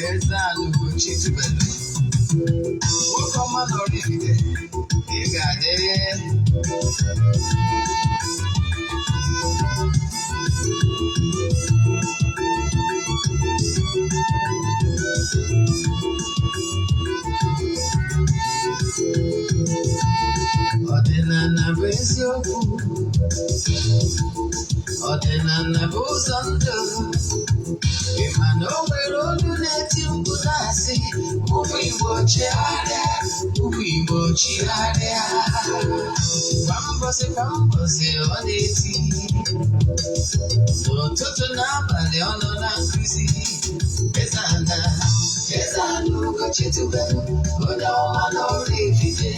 Eze-Ana Ugochi tubelu. Nwoke oraifite. Ọdịnala bụ eziokwu. Ọdịnala bụ ụzọ ndụ. Ịma na o nwere olu na-eti mkpu na-asị ụmụ Igbo chigharịa, ụmụ Igbo chigharịa. Kwa mbọsị ọ na-eti, n'ụtụtụ n'abalị ọ nọ na nkuzi. Eze-Ana Ugochi tubelu, onye ọma na oraifite,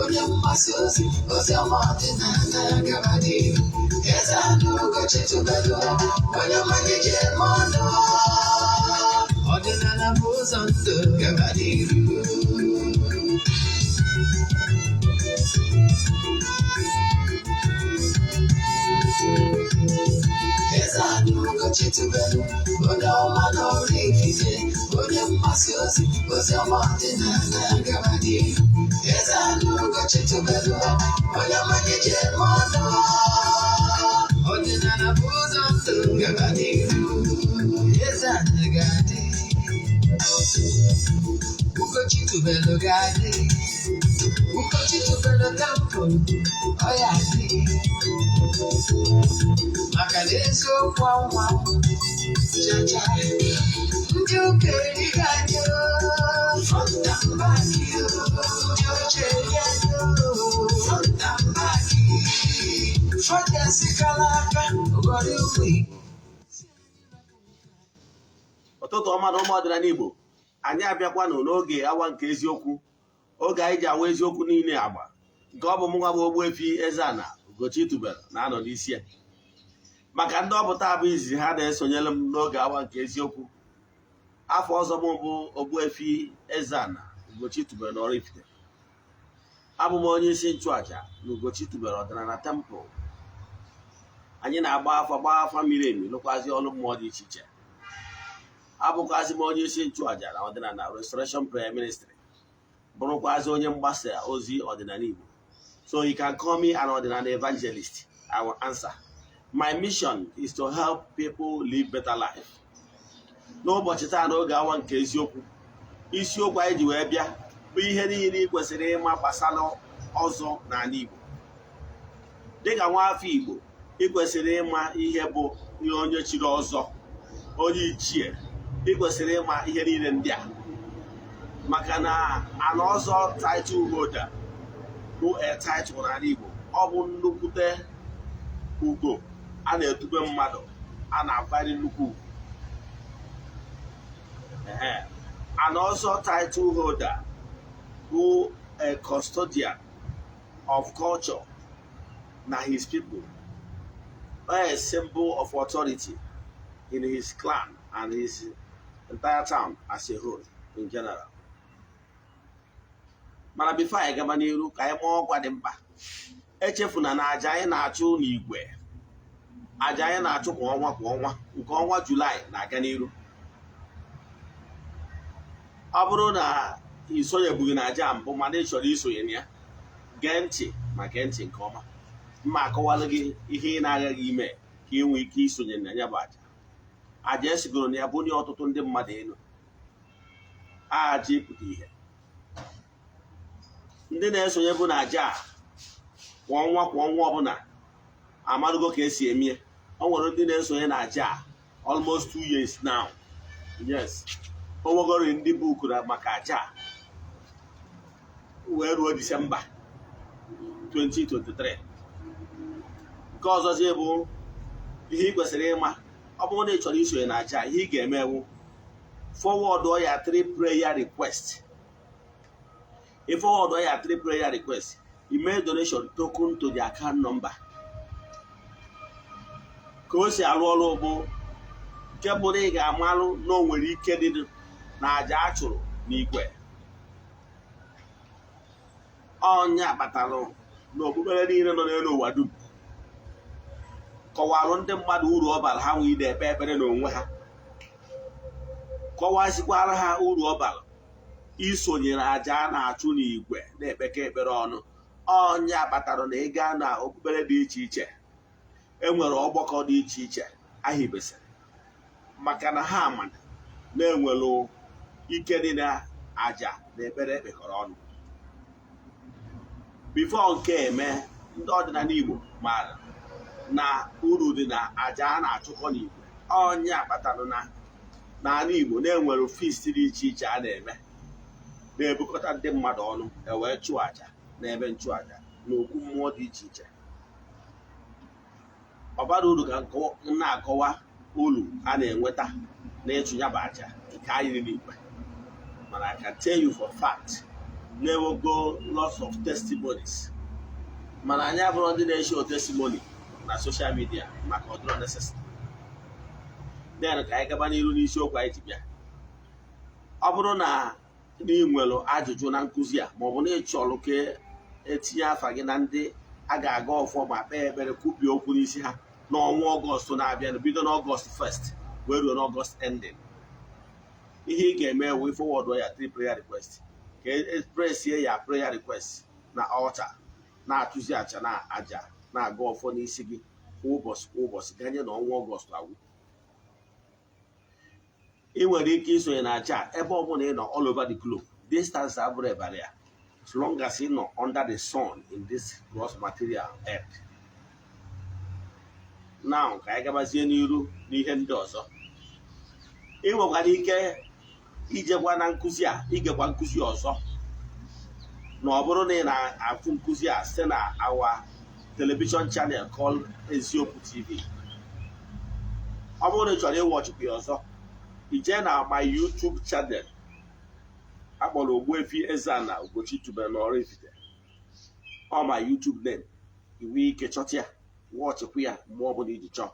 onye mgbasa ozi ọma ọdịnala gaba n'ihu. Eze-Ana Ugochi tubelu, onye ọma na-eje eme ọnụ. Ọdịnala bụ ụzọ ndụ gaba n'ihu. Eze-Ana Ugochi tubelu, onye ọma na oraifite, onye mgbasa ozi ọma ọdịnala gaba n'ihu. Eze-Ana Ugochi tubelu, onye ọma na-eje eme ọnụ. Ọdịnala bụ ụzọ ndụ gaba n'ihu. Eze-Ana ga-adị, Ugochi tubelu ga-adị, Ugochi tubelu tempụl ọ ya adị. Maka na eziokwu ọnwa chacha ndị ụka erighị anyị fronta mbaki, ndị oche eri anyị fronta mbaki, fronta sikala aka ụgọrị ụmụ Igbo. Ụtụtụ ọma na ụmụ ọdịnala Igbo, anyị abịakwanụ n'oge awa nke eziokwu, oge anyị ji awa eziokwu niile agba, nke ọ bụ mụ nwa bụ Ogbuefi Eze-Ana Ugochi tubelu na-anọ n'isi ya. Maka ndị ọpụta abụ izizi ha na-esonyere m n'oge awa nke eziokwu, afọ ọzọ m bụ Ogbuefi Eze-Ana Ugochi tubelu na oraifite. Abụ m onye isi nchụaja na Ugochi tubelu ọdịnala tempụl. Anyị na-agba afa miri emi, lụkwazi ọrụ mmụọ dị iche iche. Abụkwazi m onye isi nchụaja na ọdịnala Restoration Prayer Ministry, bụrụkwazi onye mgbasa ozi ọdịnala Igbo. So you can call me an ordinary evangelist. I will answer. My mission is to help people live better life. N'ụbọchị taa n'oge awa nke eziokwu, isiokwu anyị ji wee bịa bụ ihe niile ị kwesịrị ịma gbasara ọzọ n'ala Igbo. Dịka nwa afọ Igbo, ị kwesịrị ịma ihe bụ ihe onye chiri ọzọ, onye ichie. Ị kwesịrị ịma ihe niile ndị a, maka na ana ọzọ title holder bụ title n'ala Igbo. Ọ bụ nnukwute ugo a na-etube mmadụ, a na-akwanyere nnukwu ugwu. And also title holder who a custodian of culture na his people, a symbol of authority in his clan and his entire town as a whole in general. Mana before anyị gaba n'iru, ka anyị mụọ ọkwa dị mkpa. Echefuna na aja anyị na-achụ n'igwe, aja anyị na-achụ kwa ọnwa nke ọnwa Julaị na-aga n'iru. Ọ bụrụ na isonyebughị na aja mbụ mana ị chọrọ isonye na ya, gee ntị ma gee ntị nke ọma. Mma akọwalụ gị ihe ị na-agaghị ime ka ị nwee ike isonye na ya bụ aja. Aja esigoro na ya bụ onye ọtụtụ ndị mmadụ elu. Aja ịpụta ihe. Ndị na-esonye bụ na aja kwa ọnwa ọbụla amarụgo ka esi eme. O nwere ndị na-esonye na aja almost 2 years now. Yes. O nwegoro ndị bụ ukura maka aja wee ruo Disemba. 2023. Nke ọzọzi bụ ihe ị kwesịrị ịma. Ọ bụrụ na ị chọrọ isonye na aja, ihe ị ga-emewu forward ya 3 prayer request. If forward ya 3 prayer request, you make donation token to the account number. Ka o si alụ ọrụ bụ nke bụ na ị ga-amalụ na o nwere ike dị na aja a chụrụ n'igwe. Ọnya kpatalụ na okpukpere niile nọ n'elu ụwa dum kọwalụ ndị mmadụ uru ọ bara ha nwee ide ekpe ekpere n'onwe ha, kọwazikwara ha uru ọ bara isonyere aja a na-achụ n'igwe na-ekpekọ ekpere ọnụ. Ọnya kpatara na ị gaa na okpukpere dị iche iche, enwere ọgbakọ dị iche iche ahibesịrị maka na ha amana na-enwere ike dị na aja na ekpere ekpekọrọ ọnụ. Bifo nke eme, ndị ọdịnala Igbo maara na uru dị na aja a na-achụkọ n'igwe. Ọnya kpatara na n'ala Igbo na-enwere feast dị iche iche a na-eme na-ebukọta ndị mmadụ ọnụ ewee chụọ aja n'ebe nchụaja na okwu mmụọ dị iche iche. Ọ bara uru ka na-akọwa uru a na-enweta na ịchụ ya bụ aja nke anyị n'igwe, mana I can tell you for fact never go lots of testimonies, mana anyị abụrụ ndị na-eshow testimony na social media maka ọdụrụ necessary. Then ka anyị gaba n'iru n'isiokwu anyị ji bịa. Ọ bụrụ na ị nwere ajụjụ na nkụzi a, maọbụ na ị chọrọ ka etinye afa gị na ndị a ga-aga ọfọ ma kpee ekpere kwubie okwu n'isi ha n'ọnwa Ọgọst na-abịa, bido n'Ọgọst 1st wee ruo n'Ọgọst ending, ihe ị ga-eme wee forward ya 3 prayer request. Ka expressie ya prayer request na altar, na-atụzi aja na aja na-aga ọfọ n'isi gị kwa ụbọchị ganye na ọnwa Ọgọst agwụ. Ị nwere ike isonye na aja ebe ọ bụla ị nọ all over the globe. Distance abụrụ ebara ya, as long as ị nọ under the sun in this gross material earth. Now ka anyị gabazie n'iru n'ihe ndị ọzọ. Ị nwekwara ike ijekwa na nkụzi a, igekwa nkụzi ọzọ, na ọ bụrụ na ị na-afụ nkụzi a site na our television channel called Eziokwu TV. Ọ bụrụ na ị chọrọ ịwọchịkwa ya ọzọ, ije na my YouTube channel akpọrọ Ogbuefi Eze-Ana Ugochi tubelu na oraifite. Ọ my YouTube name, iwe ike chọta ya wọchịkwa ya mgbe ọ bụla iji chọọ.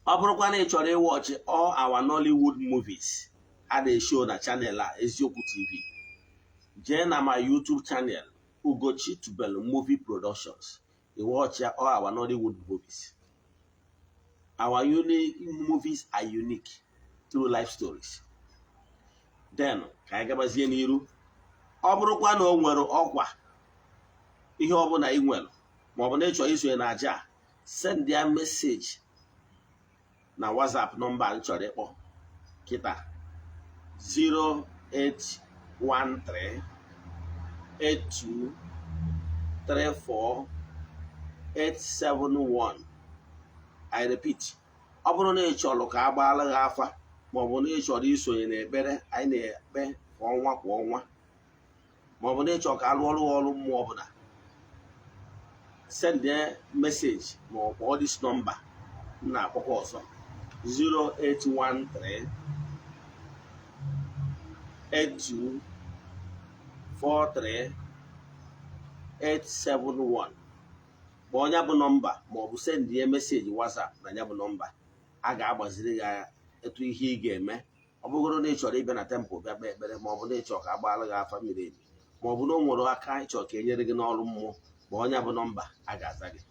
Ọ bụrụkwa na ị chọrọ ịwọchị all our Nollywood movies a na-eshow na channel a Eziokwu TV, jee na my YouTube channel Ugochi tubelu movie productions, ịwọchị all our Nollywood movies. Our unique movies are unique through life stories. Then ka anyị gabazie n'iru. Ọ bụrụkwa na o nwere ọkwa ihe ọbụla ị nwere, maọbụ na ị chọrọ isonye na aja, send ya message na WhatsApp nọmba m chọrọ ịkpọ kịta 08138234871. I repeat, ọ bụrụ na ị chọrọ ka a gbaala gị afa, maọbụ na ị chọrọ isonye n'ekpere anyị na-ekpe kwa ọnwa, maọbụ na ị chọrọ ka a lụọ ọrụ mmụọ ọbụla, send a message ma ọ kpọọ this number m na-akpọkwa ọzọ 08138243871. Kpọọ ya bụ nọmba maọbụ send ya meseji WhatsApp na ya bụ nọmba. A ga-agbaziri ya etu ihe ị ga-eme. Ọ bụgoro na ị chọrọ ịbịa na tempụl bịa kpee ekpere, maọbụ na ị chọrọ ka a gbaala gị afa miri emi, maọbụ na o nwere aka ị chọrọ ka e nyere gị n'ọrụ mmụọ, ma onye bụ nọmba a ga-aza gị.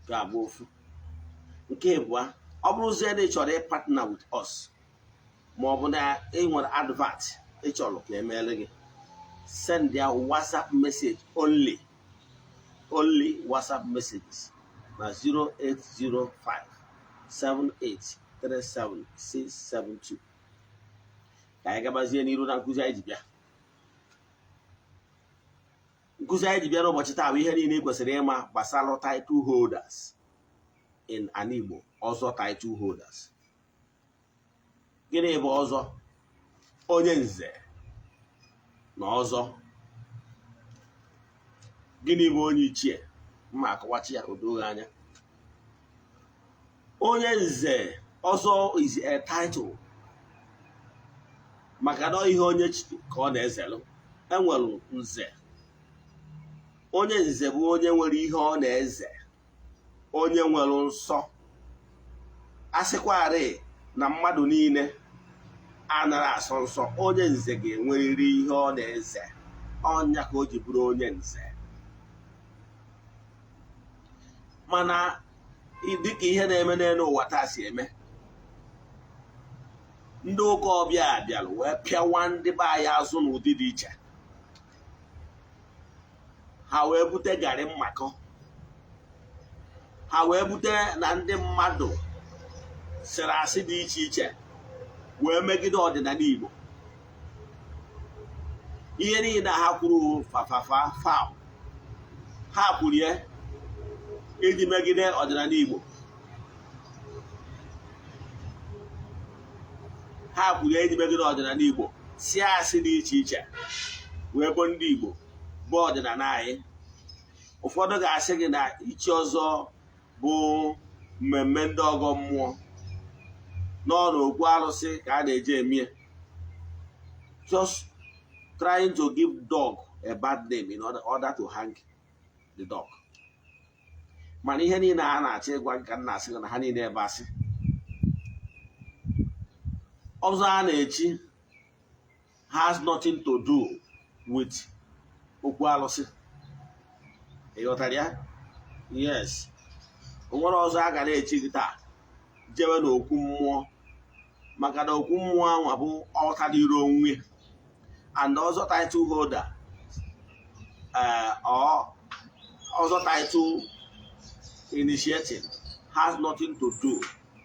Ga-agba ofu. Nke abụọ, ọ bụrụzie na ị chọrọ ịpartner with us, maọbụ na ị nwere advert ị chọrọ ka emeere gị, send ya WhatsApp message only WhatsApp messages na 08057837672. Ka anyị gabazie n'iru na nkụzi anyị ji bịa. Nkụzi anyị ji bịa n'ụbọchị taa bụ ihe niile ị kwesịrị ịma gbasara title holders in an Igbo. Ọzọ title holders. Gịnị bụ ọzọ? Onye nze na ọzọ. Gịnị bụ onye ichie? Mma akọwachi ya odoghị anya. Onye nze ọzọ is a title, maka na ihe onye ka ọ na-ezelụ. Enwere nze. Onye nze bụ onye nwere ihe ọ na-eze, onye nwere nsọ. Asịkwarị na mmadụ niile anaghị asọ nsọ, onye nze ga-enwerịrị ihe ọ na-eze. Ọnya ka o ji bụrụ onye nze. Mana dịka ihe na-eme n'elu ụwa taa si eme, ndị ụka ọbịa bịara wee pịawa ndị be anyị azụ n'ụdị dị iche. Ha wee bute garị mmakọ, ha wee bute na ndị mmadụ sịrị asị dị iche iche wee megide ọdịnala Igbo. Ihe niile ha kwuru fafafa faụ, ha kwuru ya iji megide ọdịnala Igbo. Ha kwuru ya iji megide ọdịnala Igbo, si asị dị iche iche wee bụ ndị Igbo bụ ọdịnala anyị. Ụfọdụ ga-asị gị na ichi ọzọ bụ mmemme ndị ọgọ mmụọ, n'ọnụ okwu arụsị ka a na-eji eme, just trying to give dog a bad name in order to hang the dog. Mana ihe niile a na-achọ ịgwa nka nna asị na ha niile ebe asị. Ọzọ a na-echi has nothing to do with okwu arụsị. Ịghọtara ya? Yes. O nwere ọzọ a ga na-echi gị taa jewe n'okwu mmụọ, maka na okwu mmụọ anwa bụ ọta dịrị onwe, and ọzọ title holder or ọzọ title initiating has nothing to do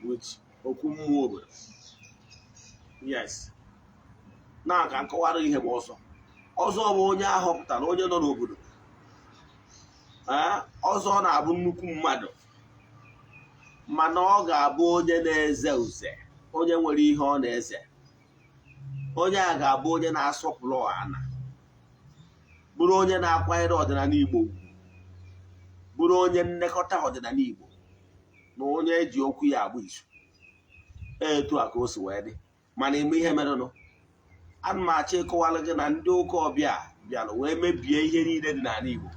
with okwu mmụọ obodo. Yes. Na ka nkọwara ihe bụ ọzọ. Ọzọ bụ onye ahọpụtara, onye nọ n'obodo. Ọzọ na-abụ nnukwu mmadụ, mana ọ ga-abụ onye na-eze uze, onye nwere ihe ọ na-eze. Onye a ga-abụ onye na-asọpụrụ ọhana, bụrụ onye na-akwanyere ọdịnala Igbo ugwu, bụrụ onye nlekọta ọdịnala Igbo, na onye eji okwu ya agba izu. Etu a ka o si wee dị. Mana ime ihe merenụ, ana m achọ ịkọwara gị na ndị ụka ọbịa bịara wee mebie ihe niile dị n'ala Igbo,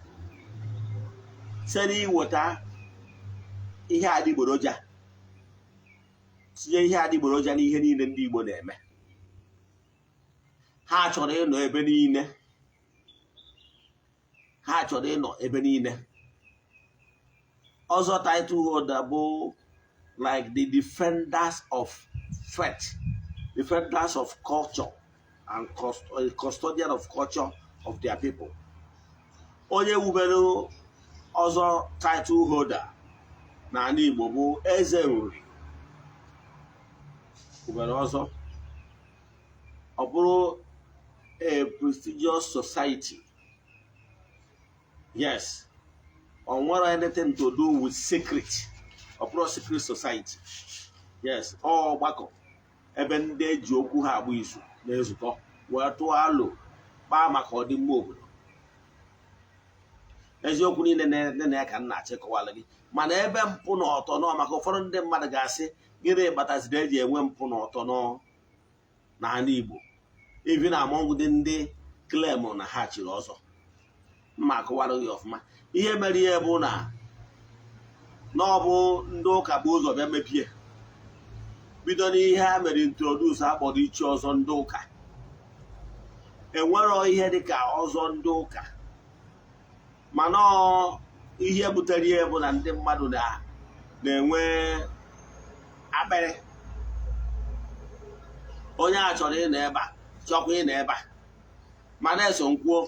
site n'iweta ihe adịgboroja, tinye ihe adịgboroja n'ihe niile ndị Igbo na-eme. Ha chọrọ ịnọ ebe niile, ha chọrọ ịnọ ebe niile. Ọzọ title holder bụ like the defenders of faith, defenders of culture and custodian of culture of their people. Onye wubere ọzọ title holder n'ala Igbo bụ Eze Nri. Wubere ọzọ, ọ bụrụ a prestigious society. Yes. Or what anything to do with secret, or pro secret society. Yes, all gbakọ ebe ndị eji okwu ha agba izu na-ezukọ wee tụọ alo kpaa maka ọdịmma obodo. Eziokwu niile na ka nna achịkọwala gị, mana ebe mpụ na ọtọ nọ, maka ụfọdụ ndị mmadụ ga-asị gịnị kpataziri eji enwe mpụ na ọtọ n'ala Igbo, even among ndị claim na ha chiri ọzọ. Mma akọwara gị ọfụma. Ihe mere ihe bụ na ọ bụ ndị ụka bụ ụzọ bịa mepie, bido n'ihe ha mere introduce akpọrọ ichi ọzọ ndị ụka. Enwero ihe dịka ọzọ ndị ụka, mana ihe butere ihe bụ na ndị mmadụ na-enwe akpịrị. Onye a chọrọ ịnọ ebe a, chọkwa ịnọ ebe a, mana eso nkwuo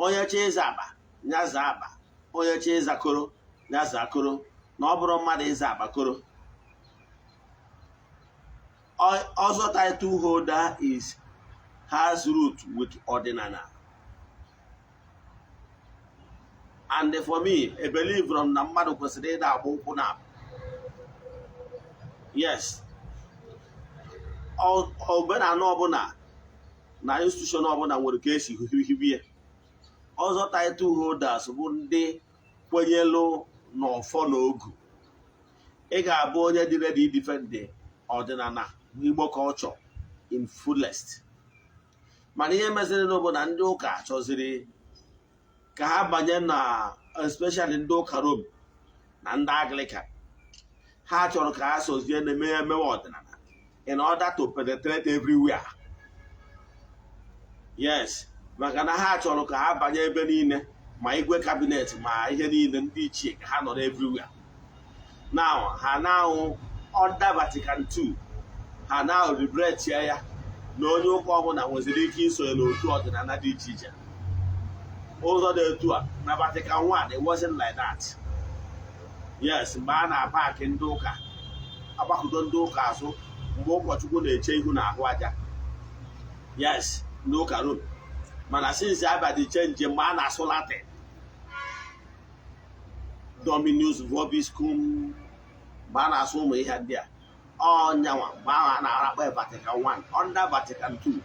onye chi ịza aba nyaza aba, onye chi ịza koro nyaza koro, na ọ bụrụ mmadụ ịza aba koro. Ọzọ title holder has root with ọdịnala. And for me, a belief from na mmadụ kwesịrị ịda agba ụkwụ na. Yes. Omenala ọbụla na institution ọbụla nwere ka esi hibie. ọzọ title holders bụ ndị kwenyelu n'ọfọ na ogu. Ị ga-abụ onye dị ready defend ọdịnala Igbo culture in fullest. Mana ihe meziri n'obodo na ndị ụka chọziri ka ha banye na especially ndị ụka Rome na ndị Anglican. Ha chọrọ ka ha sozie na-eme emewe ọdịnala in order to penetrate everywhere. Yes, maka na ha chọrọ ka ha banye ebe niile, ma igwe cabinet ma ihe niile ndị ichie ka ha nọ everywhere. Now ha now under Vatican II, ha now regret ya na onye ụka ọbụla nweziri ike isonye n'otu ọdịnala dị iche iche. Ụzọ dị etu a na Vatican I, it wasn't like that. Yes, mgbe a na-apaki ndị ụka, agbakọdo ndị ụka azụ mgbe ụkọchukwu na-eche ihu n'ahụ aja. Yes, ndị ụka Rome. Mana since abịadị chenji mgbe a na-asụ Latin, Dominus Vobiscum, mgbe a na-asụ ụmụ ihe ndị a, ọnyanwa mgbe ahụ a na-akpọ Vatican I, under Vatican II,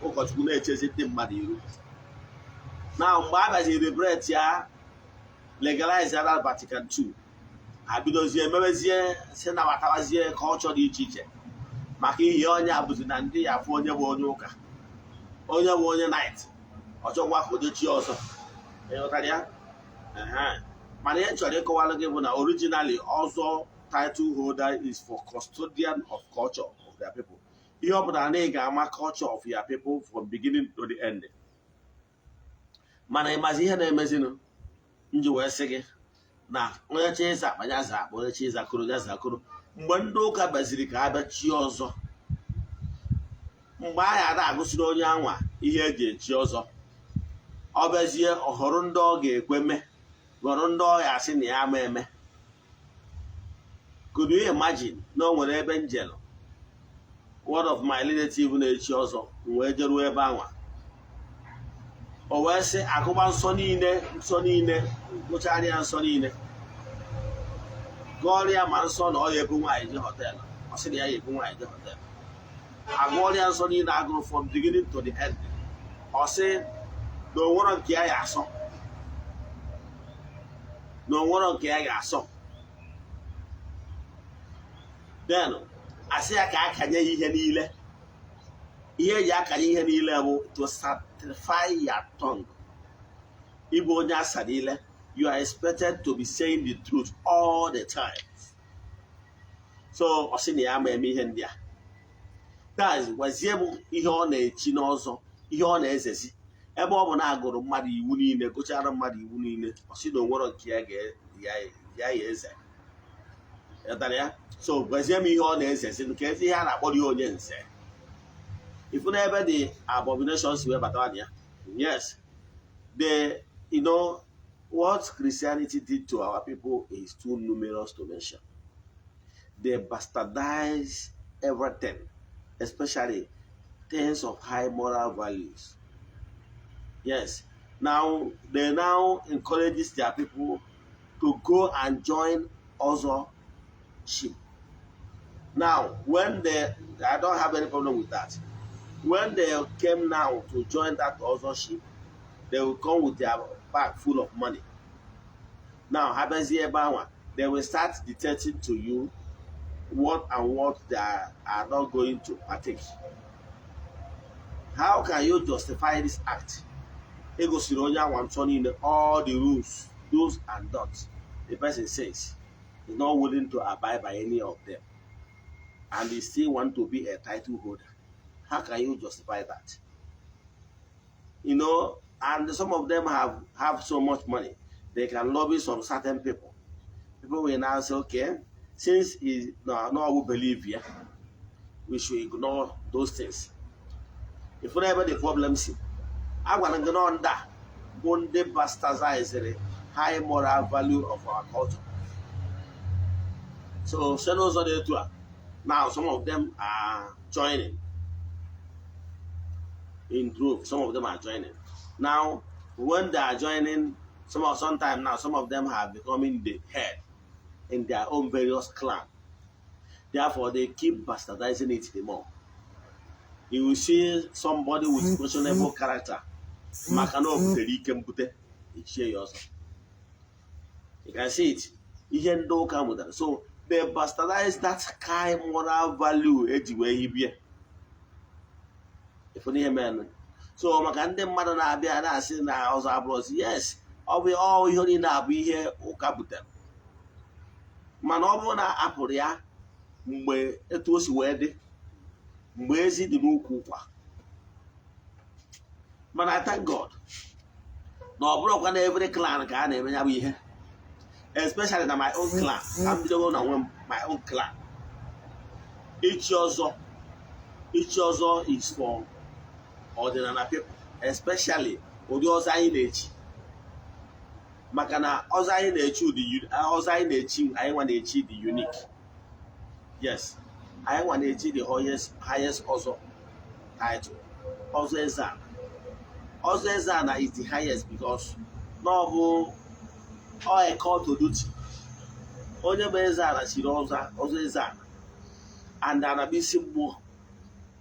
ụkọchukwu na-echezi ndị mmadụ iru. Na mgbe a bịaziri bret ya legalize na Vatican II, ha bidozie emebezie si nabatabazie culture dị iche iche, maka ihe onye abụzi na ndị ya afụ onye bụ onye ụka, onye bụ onye knight, ọchọkwa ka odochi ọzọ. Ịghọtara ya? Mana ihe chọrọ ịkọwalụ gị bụ na originally ọzọ title holder is for custodian of culture of their people. Ihe ọ bụla na ị ga-ama culture of your people from beginning to the end. Mana ịmazi ihe na-emezinụ nji wee sị gị na onye chi ịza akpa ya za akpa, onye chi ịza akụrụ ya za akụrụ. Mgbe ndị ụka baziri ka ha bịa chi ọzọ, mgbe anyị ada agụsiri onye anwa ihe eji echi ọzọ, ọ bịazie ọhọrọ ndị ọ ga-ekwe mee, ghọrọ ndị ọ ya asị na ya ama eme. Could you imagine na o nwere ebe njelu one of my relative na-echi ọzọ wee jeruo ebe anwa, o wee sị akụba nsọ niile gụchara ya nsọ niile, gụọrọ ya ma nsọ na ọ ya ebu nwaanyị je họteelụ, ọ sị na ya ebu nwaanyị je họteelụ, agụọrọ ya nsọ niile agụrụ from beginning to the end. Ọ sị na onwero nke ya ga-asọ, na onwero nke ya ga-asọ. Then asị ya ka akanye ihe niile. Ihe eji akanye ihe niile bụ to sanctify your tongue. Ịbụ onye asa niile, you are expected to be saying the truth all the time. So ọ sị na ya ma eme ihe ndị a. That is gwazie bụ ihe ọ na-echi n'ọzọ, ihe ọ na-ezezi. Ebe ọ bụ na agụrụ mmadụ iwu niile, gụchara mmadụ iwu niile, ọ sị na onwero nke ya eze. Ịtara ya? So gwazie m ihe ọ na-ezezi, nke ezi ihe a na-akpọrọ ya onye nze. If you never the abominations were but ya. Yes. You know what Christianity did to our people is too numerous to mention. They bastardize everything, especially things of high moral values. Yes. Now they encourage their people to go and join other sheep. Now, I don't have any problem with that. When they came now to join that other ship, they will come with their bag full of money. Now, they will start dictating to you what they are not going to partake. How can you justify this act? All the rules, do's and don'ts. The person says he's not willing to abide by any of them, and they still want to be a title holder. How can you justify that? You know, and some of them have so much money, they can lobby some certain people. People will now say, okay, since he no believe here, we should ignore those things. If whatever the problem is, I want to ignore that. One day bastardize the high moral value of our culture. So, now some of them are joining. In group, some of them are joining. Now, when they are joining, sometimes now some of them have becoming the head in their own various clan. Therefore, they keep bastardizing it the more. You will see somebody with questionable character maka na o butere ike mpute echie ya ọzọ. You can see it. Ihe ndị ụka mụtara. So they bastardize that kind moral value eji wee hibie. Ifu n'ihe mere. So maka ndị mmadụ na-abịa na-asị na ọzọ abụrụzi, yes, ọ bụ ihe niile abụ ihe ụka butere. Mana ọ bụrụ na apụrụ ya mgbe etu o si wee dị, mgbe ezi dị n'ukwu ụkwa. Mana I thank God na ọ bụrụkwa na every clan ka a na-eme ya bụ ihe, especially na my own clan. I'm bidogo na nwe my own clan. Ichi ọzọ is for ordinary people, especially ụdị ọzọ anyị na-echi. Maka na ọzọ anyị na-echi anyị nwa na-echi the unique. Yes, anyị nwa na-echi the highest ọzọ title. Ọzọ Eze-Ana. Ọzọ Eze-Ana is the highest because no bụ a call to duty. Onye bụ Eze-Ana chiri ọzọ Eze-Ana and anabisi mmụọ.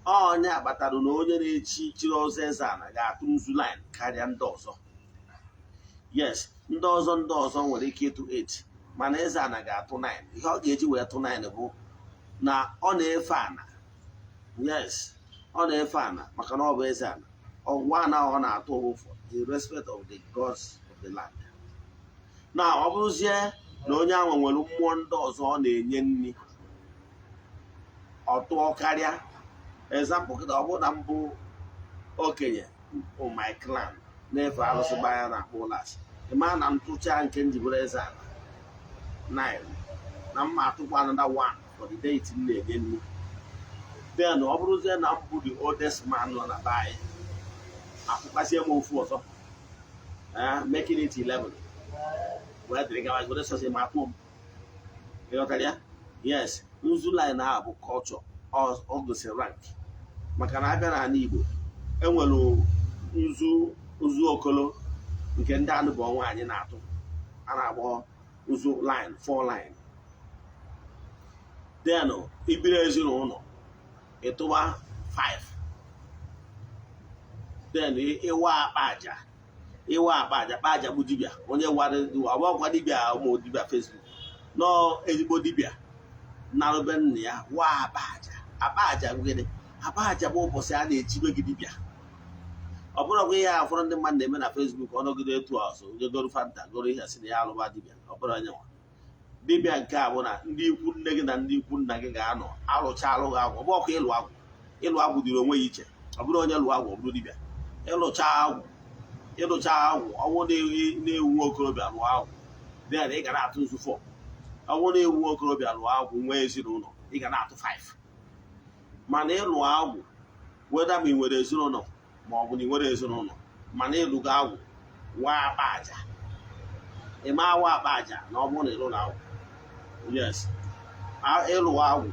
Onye akpatara na onye na-echi chiri ọzọ Eze-Ana ga-atụ nzu line karịa ndị ọzọ. Yes, ndị ọzọ nwere ike ịtụ 8, mana Eze-Ana ga-atụ 9. Ihe ọ ga-eji wee tụ 9 bụ na ọ na-efe ana. Yes, ọ na-efe ana maka na ọ bụ Eze-Ana. Ọgwụgwa ana ọ na-atụ bụ for the respect of the gods of the land. Na ọ bụrụzie na onye ahụ nwere mmụọ ndị ọzọ ọ na-enye nri, ọ tụọ karịa. Example kịta, ọ bụrụ na mbụ okenye my clan na-efe arụsị gbanya na akpụ ụlasị, ịma na ntụcha nke njibere Eze-Ana 9 na mma atụkwa another 1 for the deity m na-enye nri. Then ọ bụrụzie na mbụ the oldest man nọ na be anyị, akpụkasịe m ofu ọzọ, making it 11. Wee dịrị gawa gode sọsị ma akpụ m. Ịghọtara ya? Yes, nzu line ahụ bụ culture, ọ gosiri rank. Maka na abịa n'ala Igbo enwere nzu okolo nke ndị anụ bụ ọnwa anyị na-atụ, a na-agbọ nzu line 4 line. Then ibiri ezinụlọ ịtụwa 5. Then ịwa akpa aja bụ dibịa. Onye wara ọgbakwa dibịa ụmụ dibịa Facebook nọ ezigbo dibịa narụbe nna ya wa akpa aja gịnị? Akpa aja bụ ụbọchị a na-echibe gị dibịa. Ọ bụrụkwa ihe a ụfọdụ ndị mmadụ na-eme na Facebook, ọnọgide etu ọzọ onye goro fanta goro ihe asị na ya alụba dibịa. Ọ bụrụ onye nwa dibịa nke a bụ na ndị ikwu nne gị na ndị ikwu nna gị ga-anọ alụcha alụghị agwụ. Ọ bụ ọkwa ịlụ agwụ dịrị onwe ya iche. Ọ bụrụ onye lụọ agwụ ọ bụrụ dibịa. Ịlụcha agwụ ọnwụ na-ewu okorobịa lụọ agwụ, then ị ga na-atụ nzu 4. Ọnwụ na-ewu okorobịa lụọ agwụ nwee ezinụlọ, ị ga na-atụ 5. Mana ịlụ agwụ weda ma ị nwere ezinụlọ ma ọ bụ na ị nwere ezinụlọ, mana ịlụgo agwụ waa akpa aja, ịma awa akpa aja na ọ bụrụ na ịlụrụ agwụ. Yes, ịlụ agwụ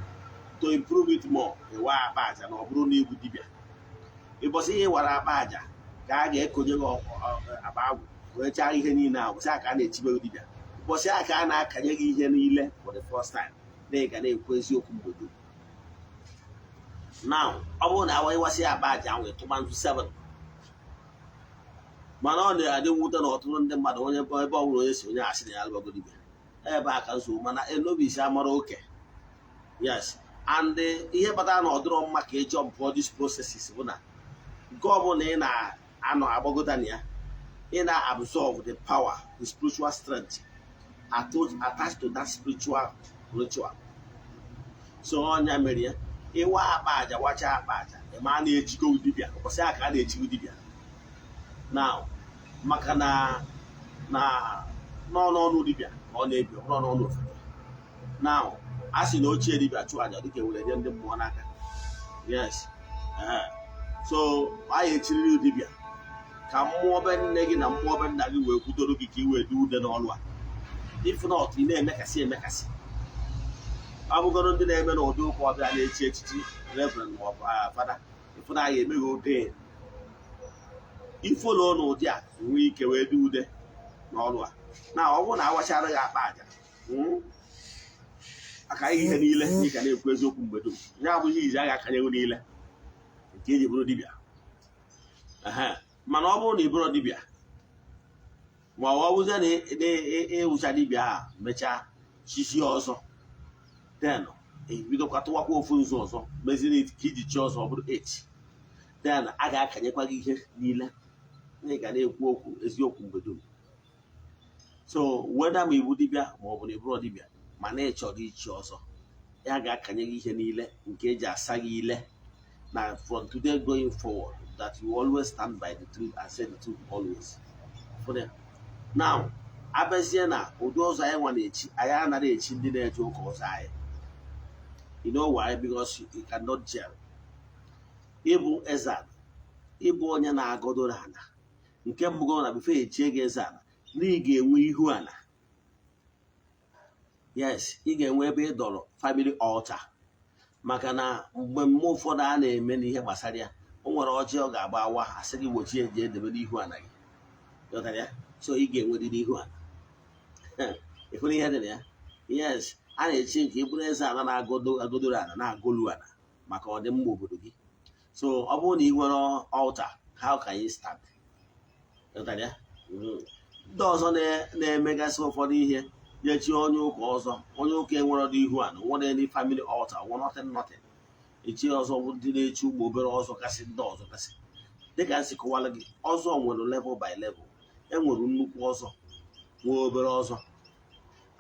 to improve it more, ịwa akpa aja na ọ bụrụ na igwu dibịa. Ịbọsị ihe wara akpa aja ka a ga-ekonye gị akpa agwụ wee chaa ihe niile ahụ. Ụbọchị a ka a na-echibe gị dibịa. Ụbọchị a ka a na-akanye gị ihe niile for the first time, na ị ga na-ekwu eziokwu mgbe dum. Now ọ bụrụ na awaiwasị akpa aja ahụ ịtụba nzu 7, mana ọ na-adị mwute na ọtụtụ ndị mmadụ onye ebe ọ bụrụ onye si onye asị na ya alụbago dibịa, ebe a ka nsogbu. Mana enobisi amara oke. Yes, and ihe kpatara na ọ dịrọ mma ka ị jump all these processes bụ na nke ọ bụla ị na-anọ agbagota na ya, ị na-absorb the power, the spiritual strength attached to that spiritual ritual. So ọnya mere ya ịwa akpa aja, wacha akpa aja, ịma na-ejigo dibịa. Ụbọchị a ka a na-ejigo dibịa. Now maka na n'ọnụ dibịa ọ na-ebi, ọ bụrụ n'ọnụ ofufe. Now a sị na ochie dibịa chụọ aja dịka were nye ndị mmụọ n'aka. Yes, so anyị echiriri dibịa ka mmụọ be nne gị na mmụọ be nna gị wee kwudoro gị ka ị wee dị ude n'ọlụ a. If not, ị na-emekasị. Ọ bụgoro ndị na-eme na ụdị ụka ọbịa na-echi echichi reverend ma ọ bụ fada, ịfụ na anyị emeghị ode ifolo n'ụdị a nwee ike wee dị ude n'ọlụ a. Na ọ bụrụ na awachara gị akpa aja aka ihe niile, ị ga na-ekwu eziokwu mgbe dum. Ya abụghị izi agha akanyeghị niile nke eji bụrụ dibịa. mana ọ bụrụ na ị bụrụ dibịa ma ọ bụzie na ịwụcha dibịa ha mechaa chichi ọzọ then ebidokwa tụwakwa ofu nzu ọzọ meziri ka iji chi ọzọ ọ bụrụ 8 then a ga-akanyekwa gị ihe niile na ị ga na-ekwu okwu eziokwu mgbe dum. So weda ma iwu dibịa ma ọ bụ na ịbụrụ dibịa mana ị chọrọ ichi ọzọ ya ga-akanye gị ihe niile nke eji asa gị ile na from today going forward that you always stand by the truth and say the truth always. Now abịazie na ụdị ọzọ anyị nwa na-echi anyị anaghị echi ndị na-eje ụka ọzọ anyị. You know why? Because you cannot gel. Ịbụ Eze-Ana, ịbụ onye na-agodoro ana nke mbụ na bifo echie gị Eze-Ana na ị ga-enwe ihu ana. Yes, ị ga-enwe ebe ị dọrọ family altar maka na mgbe ụfọdụ a na-eme n'ihe gbasara ya o nwere ọjị ọ ga-agba awa asị gị gbochie eji edebe n'ihu ana gị. So ị ga-enwe dị n'ihu ana. Ịfụrụ ihe dị na ya? Yes, a na-echi nke ịbụrụ Eze-Ana na-agodoro ana na-agolu ana maka ọdịmma obodo gị. So ọ bụrụ na ị nwere altar, how can you stand? Ndị ọzọ na-emegasị ụfọdụ ihe nyechi onye ụka ọzọ, onye ụka enwere ọdụ ihu ana nwere any family altar nothing. Echi ọzọ bụ ndị na-echi ụmụ obere ọzọ kasị ndị ọzọ kasị. Dịka nsị kọwara gị, ọzọ nwere level by level. Enwere nnukwu ọzọ nwee obere ọzọ.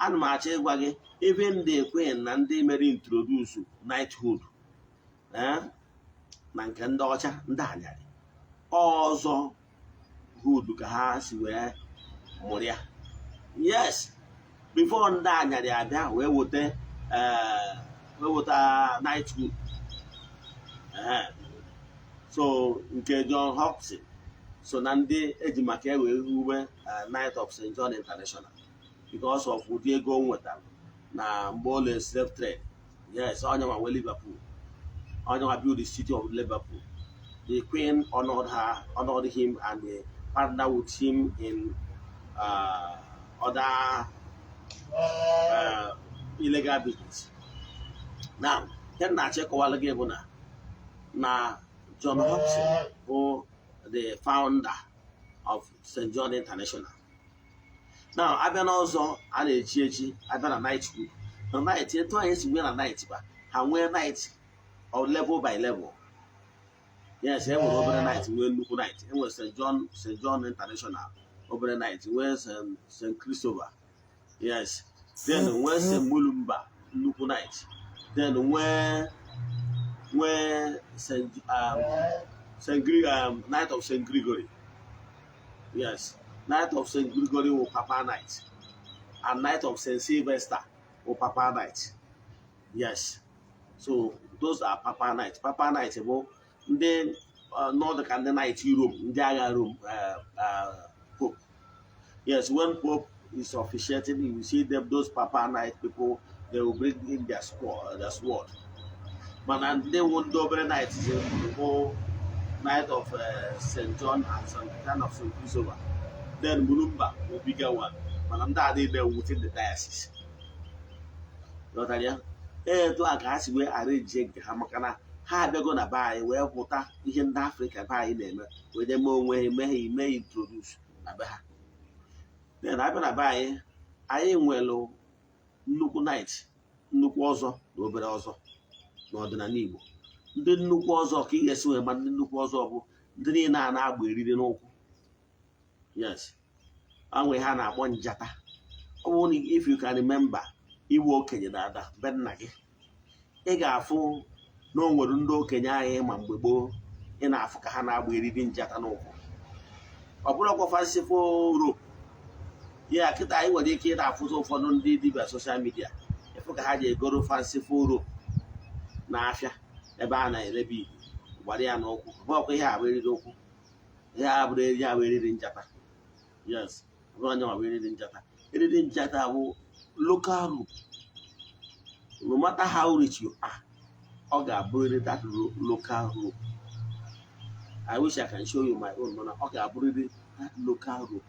Ana m achọ ịgwa gị ebe ndị ekwenye na ndị mere introduce knighthood na nke ndị ọcha ndị anyarị ọzọ hood ka ha si wee mụrụ ya. Yes, before ndị anyarị abịa wee weta knighthood. So nke John Hopkins so na ndị eji maka ewe uwe Knight of St. John International because of ụdị ego o nwetara na mgbe ụlọ slave trade. Yes, onye nwa wee Liverpool, onye nwa build the city of Liverpool. The Queen honored him and they partnered with him in other illegal business. Now, here na check wala gị bụ na John Hopkins bụ the founder of St. John International. Now, abịa n'ọzọ a na-echi echi abịa na knighthood. Na night etu anyị si nwee na night ba ha nwee night of level by level. Yes, e nwere obere night nwee nnukwu night. E nwere St. John International obere night, nwee St. Christopher. Yes, then nwee St. Mulumba nnukwu night. Then nwee Night of St. Gregory. Yes, Night of St. Gregory will Papa night, and Night of St. Sylvester will Papa night. Yes, so those are Papa night. Papa night bụ ndị North and the night Rome, ndị agha Rome Pope. Yes, when Pope is officiating, you will see them. Those Papa night people, they will bring in their sword. But they won't do every night. The whole night of St. John and some kind of St. Christopher. Then Mulumba will be bigger one. But I'm not there within the diocese. To a gas where arrange Hamakana, how they're gonna buy where water in Africa buy them with them way may introduce Abaha. Then I'm gonna buy I am well nnukwu night, nnukwu ọzọ na obere ọzọ n'ọdịnala Igbo. Ndị nnukwu ọzọ ka ị ga-esi wee ma ndị nnukwu ọzọ bụ ndị niile a na-agba eriri n'ụkwụ. Yes, anwe ha na-akpọ njata. Ọ bụrụ na if you can remember iwe okenye na-ada be nna gị, ị ga-afụ na o nwere ndị okenye anyị ma mgbe gboo ị na-afụ ka ha na-agba eriri njata n'ụkwụ. Ọ bụrụ ọkwa fanciful rope. Ya kịta anyị nwere ike ịda afụzụ ụfọdụ ndị dibịa soshal midia ịfụ ka ha ji egoro fanciful rope n'afịa ebe a na-erebe igbo gbara ya n'ụkwụ. Ọbụkwa ihe abụ eriri ụkwụ, ihe abụrụ eri abụ eriri njata. Yes, ọ bụrụ onye abụ eriri njata. Eriri njata bụ local rope. No matter how rich you are, ọ ga-abụrịrị that local rope. I wish I can show you my own, mana ọ ga-abụrịrị that local rope.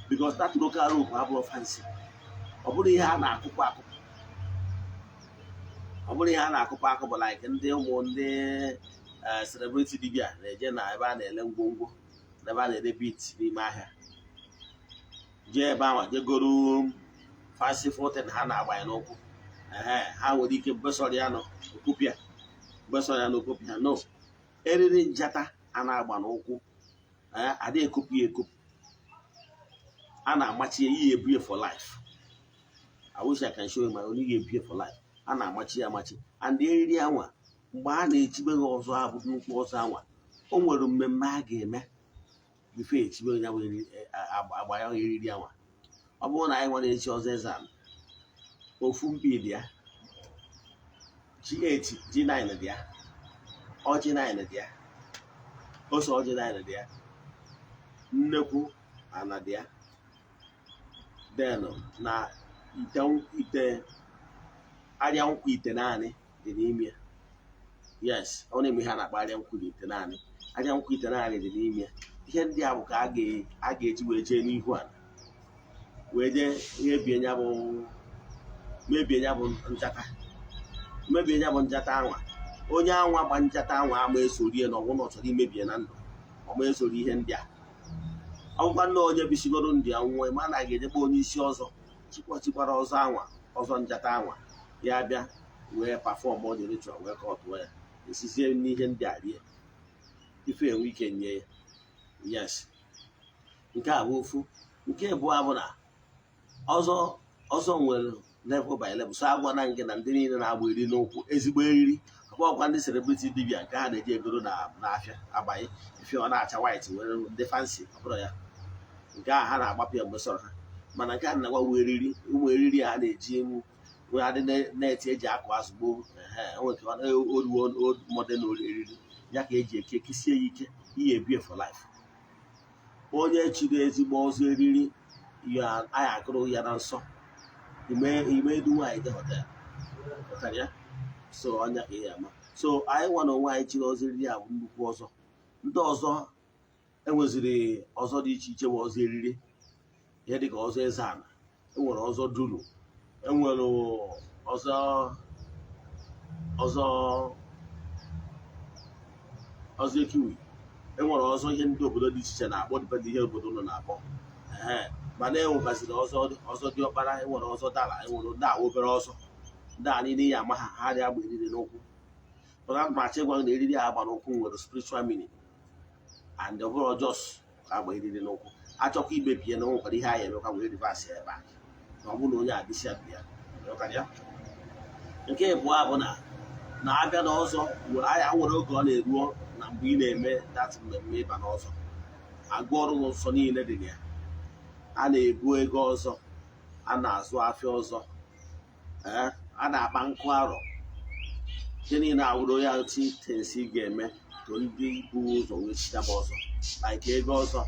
Because that local rope abụrụ fancy. Ọ bụrụ ihe a na-akụkwa akụkụ. Ọ bụrụ ihe a na-akụkwa akụkụ like ndị ụmụ ndị celebrity dibịa na-eje na ebe a na-ele ngwongwo. ebe a na-ere bit n'ime ahịa jee ebe ahụ jegoro fancy fountain ha na-agbanye n'ụkwụ ha nwere ike besọrọ ya n'okopịa no eriri njata a na-agba n'ụkwụ adịghị ekopụ ya ekopụ a na-amachi ya ihe ebuye for life. I wish I can show you my only ebuye for life. A na-amachi ya amachi and eriri anwa mgbe a na-echibe ha ọzọ abụ nnukwu ọzọ anwa o nwere mmemme a ga-eme bife echibe ya agba ya eriri anwa. Ọ bụrụ na anyị nwere echi ọzọ Eze-Ana ofu mpi dị ya G8 G9 dị ya ọjị 9 dị ya ose ọjị 9 dị ya nnekwu ana dị ya denụ na ite arịa nkwụ ite naanị dị n'ime ya. Yes, ọ na-eme ha na-akpa arịa nkwụ na ite naanị arịa nkwụ ite naanị dị n'ime ya. Ihe ndị a bụ ka a ga-eji wee jee n'ihu ala wee jee mebie ya bụ njata anwa. Onye anwa gba njata anwa ama esori ya na ọgwụ na ọ chọrọ imebie na ndụ ọma esori ihe ndị a. Ọgwụkwa nna onye bisigoro ndị a nwụọ ma na ga-ejekwa onye isi ọzọ chịkwara ọzọ anwa ọzọ njata anwa ya bịa wee pafọm ọ dị ritual wee ka ọ tụọ ya esizie n'ihe ndị a rie ife enwe ike nye ya. Yes, nke a bụ ofu. Nke abụọ bụ na ọzọ nwere level by level. So agwa na nke na ndị niile na-agba eri n'ụkwụ ezigbo eriri ọkwa ndị celebrity dibia nke ha na-eji egoro n'afịa agbanye ife ọ na-acha white nwere ndị fancy ọ bụrụ ya nke a ha na-agbapụ ya mgbe sọrọ ha. Mana nke a na-agwa ụmụ eriri a na-eji ewu wee adị na-eti eji akụ azụ gboo old modern eriri ya ka eji eke kesie ya ike ihe ebie for life. Onye chiri ezigbo ọzọ eriri anyị akụrụ ya na nsọ ime edu nwaanyị dị hotel ya so ọnya ka ya ama. So anyị nwa na onwe anyị chiri ọzọ eriri a bụ nnukwu ọzọ. Ndị ọzọ enweziri ọzọ dị iche iche bụ ọzọ eriri ihe dịka ọzọ Eze-Ana enwere ọzọ duru enwere ọzọ ekiwi enwere ọzọ ihe ndị obodo dị iche iche na-akpọ dịpendị ihe obodo nọ na-akpọ mana enwekwaziri ọzọ dị ọkpara enwere ọzọ dala enwere ndị a obere ọzọ ndị a niile ya ama ha dị agba eriri n'ụkwụ. But a machi gwa na eriri agba n'ụkwụ nwere spiritual meaning and ọ bụrụ jos ka agba eriri n'ụkwụ achọkwa imebie na nwekwara ihe anyị emekwa wee rivasi ebe a na ọ bụrụ na onye adịsi abịa ya. Nke abụọ bụ na abịa n'ọzọ anyị nwere oge ọ na-eruo na mgbe ị na-eme dat mmemme ịba n'ọzọ agụ ọrụ nsọ niile dị na ya a na-ebu ego ọzọ a na-azụ afịa ọzọ a na-akpa nkụ arọ ihe niile awụrụ ya tensi ga-eme to ndị bụ ụzọ wee chitaba ọzọ like ego ọzọ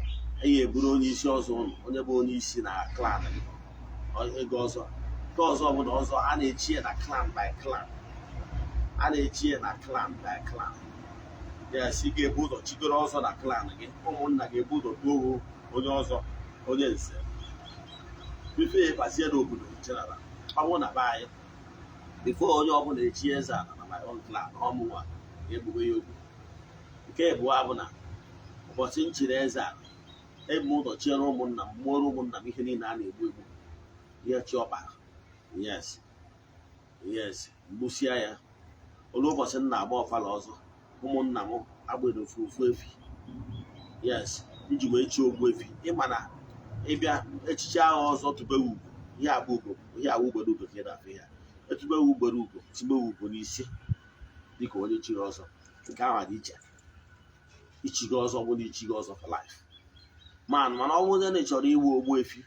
enyi eburu onye isi ọzọ ụnụ onye bụ onye isi na klan ego ọzọ nke ọzọ bụ na ọzọ a na-echi ya na clan by clan yes ị ga-ebu ụzọ chigoro ọzọ na klan gị ụmụnna ga-ebu ụzọ too onye ọzọ onye nze bife bazie n'obodo general ọnwụ na be anyị bifo onye ọbụla echi Eze-Ana na my own clan ọmụnwa ga-egbugbe ya ogbu. Nke abụọ bụ na ụbọchị m chiri Eze-Ana ebu ụzọ chiere ụmụnna m mụọrọ ụmụnna m ihe niile a na-egbu ihe chi ọkpara yes mgbusia ya olu ụbọchị m na-agba ọfala ọzọ ụmụnna m agbere ofu efi yes iji wee chi Ogbuefi. Ịma na ịbịa echichi agha ọzọ tụbewe ugo ihe agba ugboro ugo ka ị na-afụ ya etubewe ugboro ugo tibewe ugo n'isi dịka onye chiri ọzọ. Nke ahụ dị iche ichigo ọzọ bụ na ichigo ọzọ for life mana ọ bụrụ na ị chọrọ iwu Ogbuefi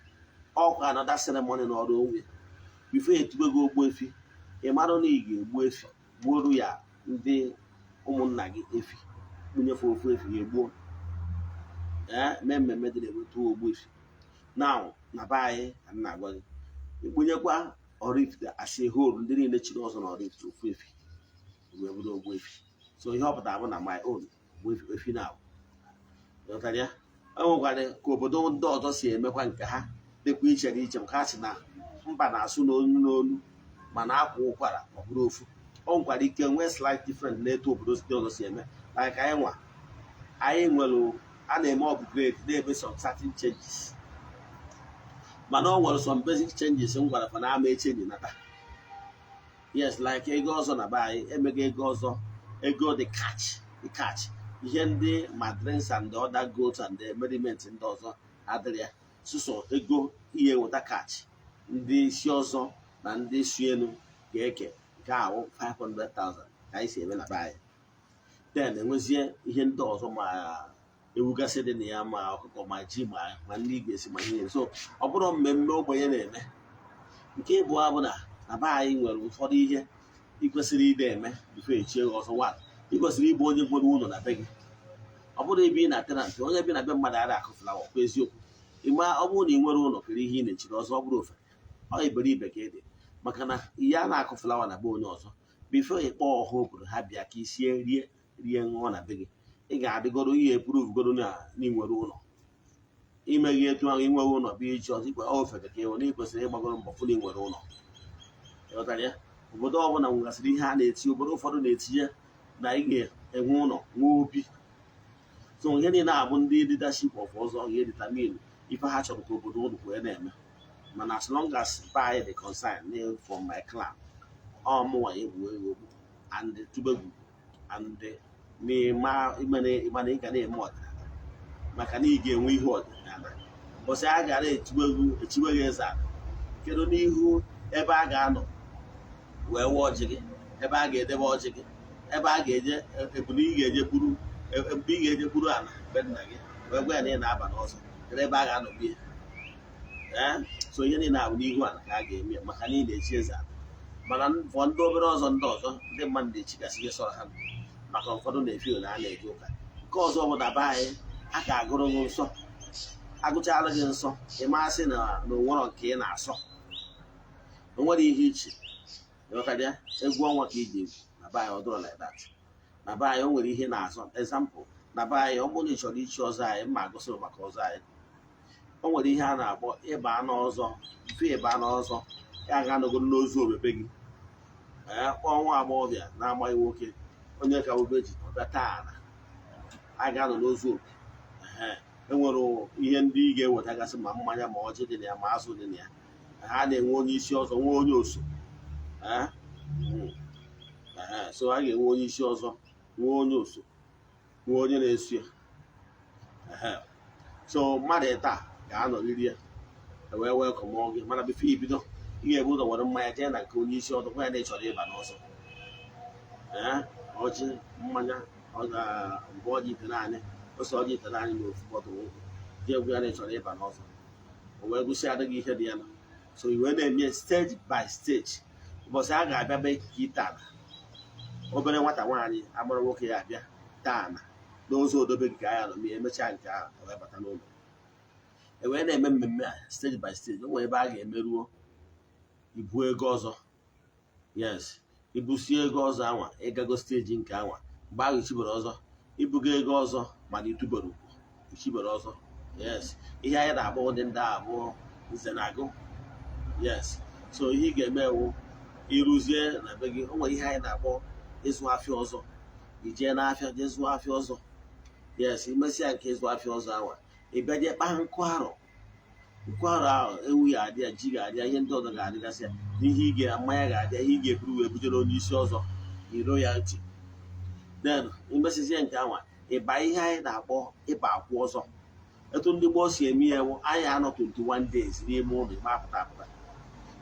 ọkwa anọda ceremony n'ọrụ onwe bifo etubego Ogbuefi ị mara na ị ga-egbu efi gbuoro ya ndị ụmụnna gị efi kpunyefe ofu efi ya egbuo mee mmemme dị na-enweta Ogbuefi na be anyị ka m na-agwa gị ekpunyekwa oraifite asị hol ndị niile chiri ọzọ na oraifite ofu efi wee bụrụ Ogbuefi. So ihe ọ pụtara bụ na my own bụ efi na ya enwekwara ka obodo ndị ọzọ si emekwa nke ha dịkwa iche na iche ha si na mba na-asụ n'olu mana akwa ụkwara ọ bụrụ ofu ọ nwekwara ike nwee slight different na-eto obodo ndị ọzọ si eme like anyị nwere a na-eme upgrade na-eme some certain changes mana ọ nwere some basic changes m gwara fa na ama echenji nata. Yes, like ego ọzọ na be anyị emego ego ọzọ, ego the catch ihe ndị madrins and the other goods and the merriment ndị ọzọ adịrị ya sụsọ ego ihe nweta catch ndị isi ọzọ na ndị isi elu ga-eke nke ahụ 500,000 ka anyị si eme na be anyị. Then enwezie ihe ndị ọzọ ma ewugasị dị na ya ma ọkụkọ ma ji ma ndị ga-esi ma ihe. So ọ bụrụ mmemme ogbenye na-eme. Nke ịbụ abụ na be anyị nwere ụfọdụ ihe ikwesịrị ide eme bifo echie ọzọ. Nwa ikwesịrị ịbụ onye nwere ụlọ na be gị, ọ bụrụ ebe ị na tenant onye bi na be mmadụ ara akụ flawa kwa eziokwu ịma. Ọ bụrụ na ị nwere ụlọ kere ihe ị na-echiri ọzọ, ọ bụrụ ofe ọ iberibe ka ị dị, maka na ihe a na-akụ flawa na be onye ọzọ bifo ịkpọ ọha obodo ha bịa ka isie rie ṅụọ na be gị. Ị ga-adịgoro ihe epuruvugoro na n'inwere ụlọ imeghị etu ahụ inwere ụlọ bụ iji ọzọ ikwe ofe ka ịhụ na ị kwesịrị ịgbagoro mbọ fụ na inwere ụlọ. Ịghọtara ya? Obodo ọbụla nwegasịrị ihe a na-eti, obodo ụfọdụ na-etinye na ị ga-enwe ụlọ nwee obi. So ihe niile abụ ndị leadership of ọzọ ga-edetamin ife ha chọrọ ka obodo ụlọ wee na-eme. Mana as long as by the concern from my clan ọmụnwa egwu and tubelu and ịmana ị ga na-eme ọdịnala maka na ị ga-enwe ihe ọdịnala. Mbọsị a gara echiweghị eze ala kedu n'ihu ebe a ga-anọ wee wee ọjị gị, ebe a ga-edebe ọjị gị, ebe a ga-eje ebule ị ga-eje buru ala be nna gị wee gwa ya na ị na-aba n'ọzọ, kedu ebe a ga-anọ bie. So ihe niile abụ n'ihu ala ka a ga-eme maka na ị na-echi eze ala. Mana fọ ndị obere ọzọ ndị mmadụ na-echigasị ihe sọrọ ha maka ụfọdụ na-efi na a na-eje ụka. Nke ọzọ bụ na be anyị a ka agụrụ gị nsọ, agụchala gị nsọ ịmasị na onwero nke ị na-asọ, onwere ihe iche. Ịghọtara egwu ọnwa ka iji egwu na be anyị ọ dụrụ like that. Na be anyị o nwere ihe na-azọ. Example, na be anyị ọ bụrụ na ị chọrọ ichi ọzọ anyị mma agụsịrị maka ọzọ anyị, o nwere ihe a na-akpọ ịba n'ọzọ. Mfe ịba n'ọzọ ya ga-anọgoro n'ozu obebe gị, kpọọ nwa agbọghọbịa na-amaghị nwoke onye ka obe ji ọbịa taa ala a ga-anọ n'ozu obi. Enwere ihe ndị ị ga-ewetagasị ma mmanya ma ọjị dị na ya ma azụ dị na ya. Ha na-enwe onye isi ọzọ nwee onye oso. So a ga-enwe onye isi ọzọ nwee onye oso nwee onye na-eso ya. So mmadụ taa ga-anọrịrị ya wee welkọmọ gị, mana bifo ibido ị ga-ebu ụzọ were mmanya jee na nke onye isi ọzọ gwa ya na ị chọrọ ịba n'ọzọ. Ọjị mmanya mbụ ọjị ite naanị ose ọjị ite naanị na ofu bọtụl nkwụ jee gwa ya na ị chọrọ ịba n'ọzọ. O wee gụsị adịghị ihe dị ya na. So iwe na-eme stage by stage. Ụbọchị a ga-abịa be ikike ite ala, obere nwata nwaanyị agbara nwoke ya abịa taa na n'ụzọ odobe gị ka ya nọ ma emechaa nke ahụ wee bata n'ụlọ. Ewee na-eme mmemme a stage by stage. O nwere ebe a ga-emeruo ibu ego ọzọ. Yes, ibusie ego ọzọ anwa ịgago steji nke anwa mgbe ahụ ichibere ọzọ ibugo ego ọzọ mana itubere ugwu ichibere ọzọ. Yes, ihe anyị na-agba ụdị ndị abụọ nze na agụ. Yes, so ihe ị ga-eme ewu ịrụzie na be gị. O nwere ihe anyị na-akpọ ịzụ afịa ọzọ. Ijee n'afịa jee zụọ afịa ọzọ. Yes, imesịa nke ịzụ afịa ọzọ anwa ịbịa jee kpaa nkụ arọ ahụ ewu ya adị ya, ji ga-adị ya, ihe ndị ọzọ ga-adịgasị ya, ihe mmanya ga-adị ya, ihe ị ga-eburu wee bujere onye isi ọzọ iro ya ntị. Then imesizie nke anwa ịba ihe anyị na-akpọ ịba akwụ ọzọ. Etu ndị gboo si eme ya ewu anyị anọ 21 days n'ime ụlọ ịma apụta.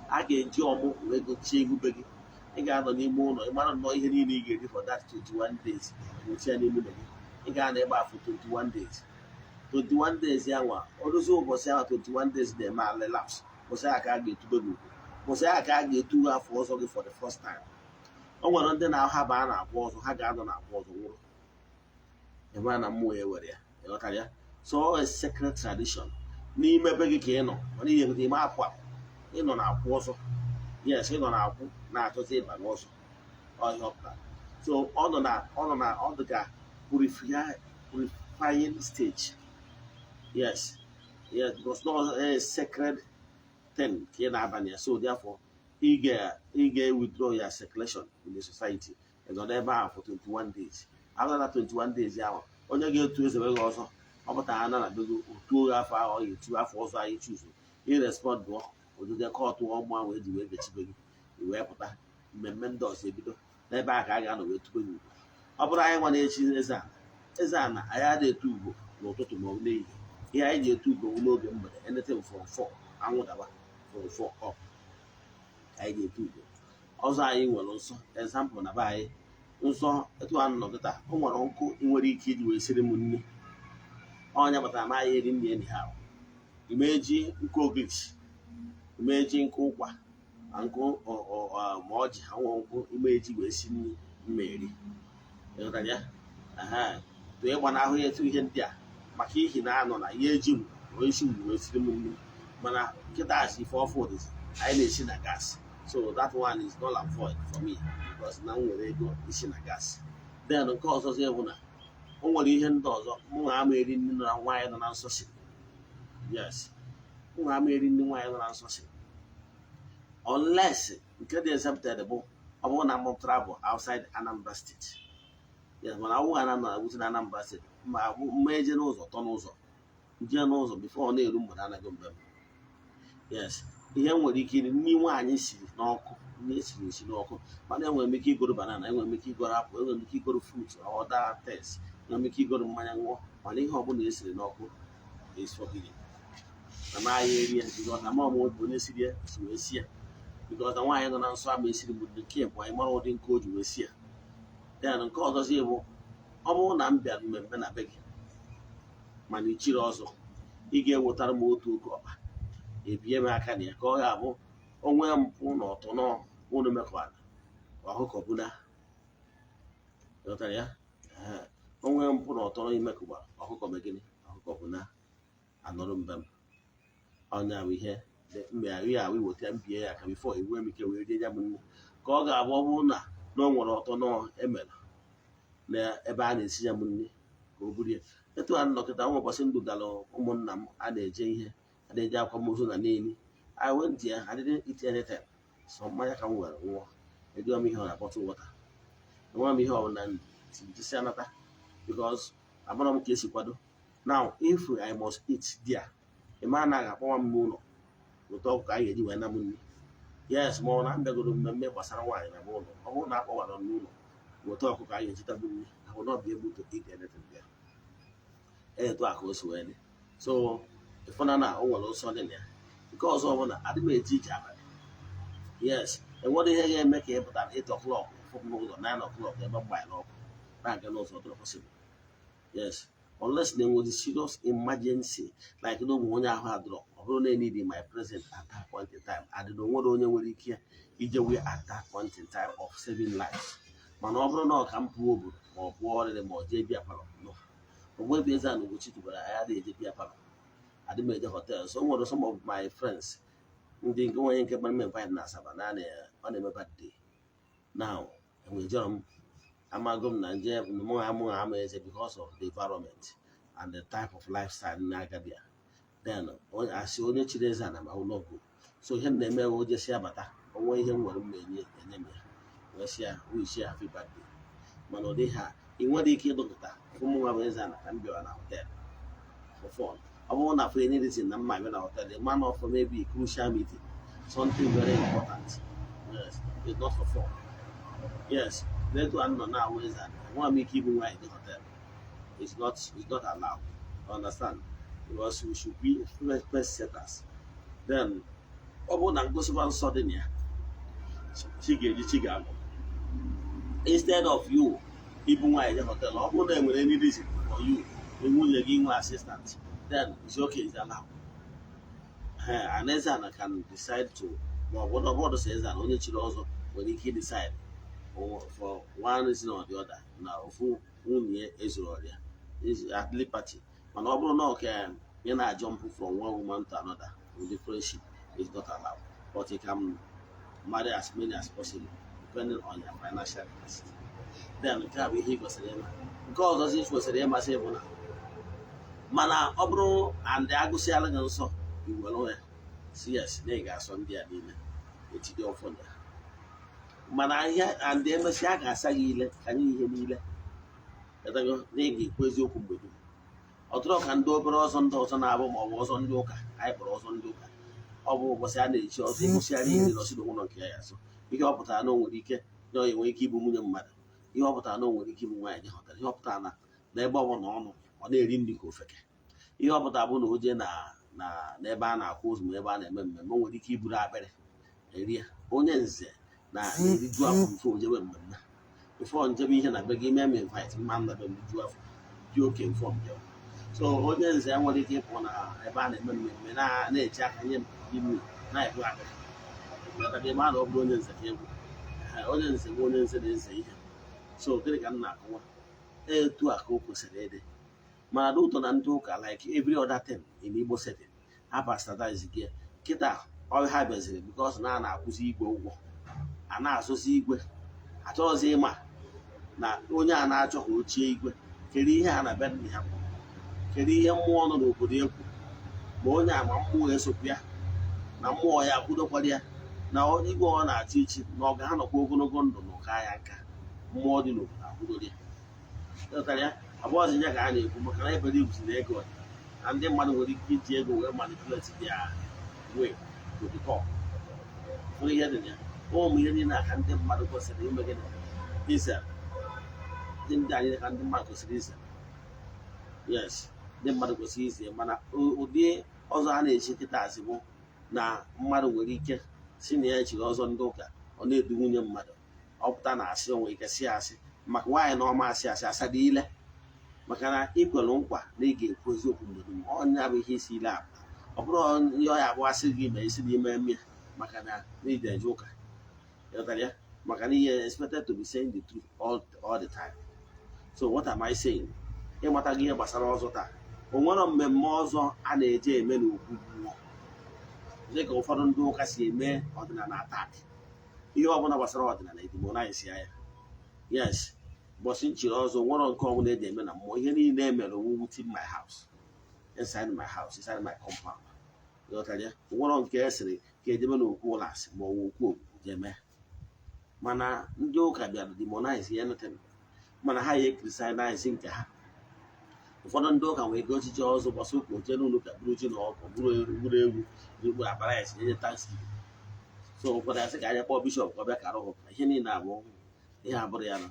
A ga-eji ọmụ wee gochie ihu be gị. Ị ga-anọ n'ime ụlọ ịmara nnọọ ihe niile ị ga-eri for that 21 days gochi ya n'ime ụlọ gị. Ị ga-anọ ebe afọ 21 days. 21 days ya nwa ọrụzi ụbọchị ahụ 21 days na-eme alelaps. Ụbọchị ahụ ka a ga-etube gị ugwu. Ụbọchị ahụ ka a ga-etu afọ ọzọ gị for the first time. O nwere ndị na-ahaba a na-akwụ ọzọ, ha ga-anọ na-akwụ ọzọ nwụrụ. Ịmara na mmụọ ya were ya. Ịghọtara ya? So a sacred tradition n'ime be gị ka ị nọ, mana ihe gote ime apụ apụ ịnọ na-akwụ ọzọ. Yes, ịnọ na-akwụ na-achọzi ịba n'ọzọ ọhịa ọpụta. So ọ dị ka purifying stage. Yes, because not a sacred thing ka ị na-aba na ya. So therefore ị ga-withdraw your circulation in the society. Ị nọ n'ebe ahụ for 21 days. After that 21 days ahụ onye ga-etu ezebe gị ọzọ ọ pụtara na na bego otu oge afọ ahụ ọ ga-etu afọ ọzọ anyị chuzu irespond bụ odide kọtụ ọmụ ahụ eji wee bechibe gị wee pụta mmemme ndị ọzọ ebido n'ebe a ka a ga-anọ wee tube gị ugwu. Ọ bụrụ anyị nwa na-echi Eze-Ana anyị adịghị etu ugbo n'ụtụtụ ma ọ bụ n'ehihie. Ihe anyị ji etu ugbo n'oge mgbede anything from 4 anwụ daba from 4 up anyị ji etu ugbo. Ọzọ anyị nwere nsọ example na be anyị nsọ etu a nọkịta o nwere nkụ ị nwere ike iji wee siri m nri ọnya kpatara na anyị eri nri enyi ha imeji nkụ ogirisi imeji nkụ ụkwa na nkụ ma ọjị ha nwe nkwụ imeji wee si nri mmeri ya tụ ịgbanahụ ya etu ihe ndị a maka ihi na anọ na ihe eji m wee isi m wee siri m nri mana nkịta asị ife ọfụ ụdịzi anyị na-esi na gas so that one is null and void for me because na m nwere ego isi na gas. Then nke ọzọzi bụ na o nwere ihe ndị ọzọ mụ na ama eri nri na nwaanyị nọ na nsọ si yes mụ na ama eri nri nwaanyị nọ na nsọ si unless nke dị exempted bụ ọ bụrụ na m travel outside Anambra State. Yes, mana ọ bụghị na na-agwụsị na Anambra State mma eje n'ụzọ tọ n'ụzọ jee n'ụzọ bifo ọ na-eru mgbede anaghị mbe m yes ihe nwere ike iri nri nwaanyị siri n'ọkụ nri esiri esi n'ọkụ mana enwere m ike igoro banana enwere m ike igoro apụl enwere m ike igoro fruit ọda tes enwere m ike igoro mmanya ṅụọ mana ihe ọbụla esiri n'ọkụ esogide na maghị eri ya bikọs na mama bụ onye siri ya si wee si ya bikọs na nwaanyị nọ na nsọ ama esiri m nke bụ anyị mara ụdị nke o ji wee si ya. Ya na nke ọzọzi bụ ọ bụrụ na m bịara mmemme na be gị mana ichiri ọzọ ị ga-ewetara m otu oge ọkpa ebie m aka na ya ka ọ ga-abụ onwe mpụ na ọtọ n'ụlọ mekọala ọkụkọ bụla ya onwe mpụ na ọtọ n'imekụba ọkụkọ megịnị ọkụkọ bụla anọrọ mbe m ọnya bụ ihe mmegharị ahụ iweta mbie ya aka bifo enwe m ike wee rie ya m nne ka ọ ga-abụ ọ bụrụ na o nwere ọtọ emere n'ebe a na-esi ya m nri ka o buru ya etu a nnọkịta nwa ụbọchị ndụ gara ụmụnna m a na-eje ihe a na-eje akwamozu na n'elu I went there I didn't eat anything so mmanya ka m were nwụọ ejiọ m ihe ọ na bọtụ wọta enwe m ihe ọ bụla jisi anata because amara m ka esi kwado now if I must eat there ịma anaghị akpọwa m n'ụlọ ụtọ ọkụ ka a ga-eji wee na m nri yes ma ọ na mbịagoro mmemme gbasara nwaanyị na ụlọ ọ bụrụ na akpọwara n'ụlọ weta ọkụkọ anyị ejitabu nri ahụ na ọbịa egbu ite enetin bịa etu a ka o si wee dị so ịfụna na o nwere ụsọ dị na ya. Nke ọzọ bụ na adị m eji ije abalị yes enwere ihe ga-eme ka ị pụtara 8 o'clock fụ n'ụzọ 9 o'clock ebe mgbanyere ọkụ na-aga n'ụzọ dịrọ possible yes unless na enwezi serious emergency like na ụmụ onye ahụ adịrọ ọ bụrụ na enidi my present at that point in time adịna onwere onye nwere ike ije wee at that point in time of saving life mana ọ bụrụ na ọ ka m pụọ obodo ma ọ pụọ ọrịrị ma ọ jee bịa palọ no Ogbuefi Eze-Ana Ugochi tubelu anyị adịghị eje bịa palọ adị m eje hotel so o nwere some of my friends ndị nke nwere nke kpara mmemme na Asaba na ọ na-eme birthday now enwejọrọ m amago m na nje mụ ha ama eze because of the environment and the type of lifestyle na-aga bịa then asị onye chiri Eze-Ana ma ụlọgụ so ihe m na-eme o jesi abata onwe ihe m nwere mma enye m ya wee sị ya wish ya happy birthday mana ụdị ha ị nwere ike ịdọkịta ụmụ nwa bụ Eze-Ana ka m bịara na hotel for fun ọ bụrụ na for any reason na mma bịa na hotel the man of maybe crucial meeting something very important yes it's not for fun yes letu anọ na awụ Eze-Ana nwa m ike ibu nwaanyị dị hotel it's not allowed understand because we should be first setters then ọ bụrụ na ngosipụta nsọ dị na ya chi ga-eji chi ga-agụ instead of you ibu nwaanyị dị hotel ọ bụrụ na enwere any reason for you nwunye gị nwe assistant then it's okay it's allowed and Eze-Ana can decide to ma ọ bụrụ ọbụrụ sị Eze-Ana onye chiri ọzọ nwere ike decide for one reason or the other na ofu nwunye ezuru ọrịa at liberty mana ọ bụrụ na ọka ya na-jump from one woman to another with the friendship is not allowed but you can marry as many as possible depending on your financial capacity then nke a bụ ihe ị kwesịrị ịma. Nke ọzọzi ị kwesịrị ịmasị bụ na mana ọ bụrụ and agụsịala gị nsọ iwere ya si yes na ị ga-asọ ndị a niile etide ọfọ ya mana ihe and emesịa ga-asa gị ile ka nye ihe niile na ị ga-ekwu eziokwu mgbe dum ọtụrụ ka ndị obere ọzọ ndị ọzọ na-abụ ma ọ bụ ọzọ ndị ụka anyị kpọrọ ọzọ ndị ụka ọ bụ ụbọchị a na-echi ọzọ egosịara ihe nọsi n'ụlọ nke ya so ihe ọ pụtara na o nwere ike na ọ nwere ike ịbụ nwunye mmadụ ihe ọ pụtara na o nwere ike ịbụ nwaanyị dị họtara ihe ọ pụtara na n'ebe ọ bụ na ọnụ ọ na-eri nri ka ofeke ihe ọ pụtara bụ na o jee n'ebe a na-akwụ ozu ma ebe a na-eme mmemme o nwere ike iburu akpịrị erie onye nze na-eriju afọ mfe ojebe mmemme before njebe ihe na be gị mee m invite mma m na be m ju afọ dị oke mfọ mbịa so onye nze ya nwere ike ịpụ na ebe a na-eme mmemme na-eji aka nye imi na-ebu akpịrị ma na ọ bụrụ onye nze ka egwu onye nze bụ onye nze na-eze ihe so gịnị ka m na-akọwa etu a ka o kwesịrị ịdị mana dị ụtọ na ndị ụka like every other thing in Igbo setting ha bastardize gị kịta ọ ha bịaziri because na a na-akwụzi igwe ụgwọ a na-asụzi igwe achọghịzi ịma na onye a na-achọ ka o chie igwe kedu ihe a na be nna ya kwuru kedu ihe mmụọ nọ n'obodo ekwu ma onye ama mmụọ esokwu ya na mmụọ ya kwudokwara ya na igwe ọ na-achị ichi na ọ ga-anọkwa ogologo ndụ na ụka ya nka mmụọ dị n'obodo akwụdoro ya abụọzi ya ka a na-ekwu maka na ebe ibuzi na ego na ndị mmadụ nwere ike iji ego wee manipulate ya wee to ihe dị ya ụmụ ihe niile aka ndị mmadụ kwesịrị ime gịnị ize ndị anyị ka ndị mmadụ kwesịrị ize yes ndị mmadụ kwesịrị ize mana ụdị ọzọ a na-echi kịta asị bụ na mmadụ nwere ike si na ya echiri ọzọ ndị ụka ọ na-edu nwunye mmadụ ọ pụta na asị o nwere ike si asị maka nwaanyị na ọma asị asị asada ile maka na ikwere nkwa na ị ga-ekwu eziokwu mgbe dum onye abụ ihe isi ile abụ ọ bụrụ ihe ọ ya abụ asị gị ma isi n'ime mmiri maka na n'ide eje ụka ya maka na ihe expected to be saying the truth all the time so what am I saying ịmata gị ihe gbasara ọzọ taa o nwere mmemme ọzọ a na-eje eme n'okwu mmụọ dịka ụfọdụ ndị ụka si eme ọdịnala atak ihe ọbụla gbasara ọdịnala Igbo na-esi ya yes ụbọchị nchiri ọzọ nwere nke ọbụla eji eme na mmụọ ihe niile emere owu within my house inside my house inside my compound nwere nke esiri ka edebe n'okwu ụlọ asị ma ọ bụ okwu jeme mana ndị ụka bịara demonize ya nothing mana ha ya ekristianize nke ha ụfọdụ ndị ụka nwere ego ochichi ọzọ gbasa ụka oche n'ụlọ ka bụrụ ji na ọkụ bụrụ egwu igbo abara ya si enye Thanksgiving so ụfọdụ ya sị ka anya kpọọ bishọp ka ọ bịa kara ụka ihe niile abụ ihe abụrụ ya na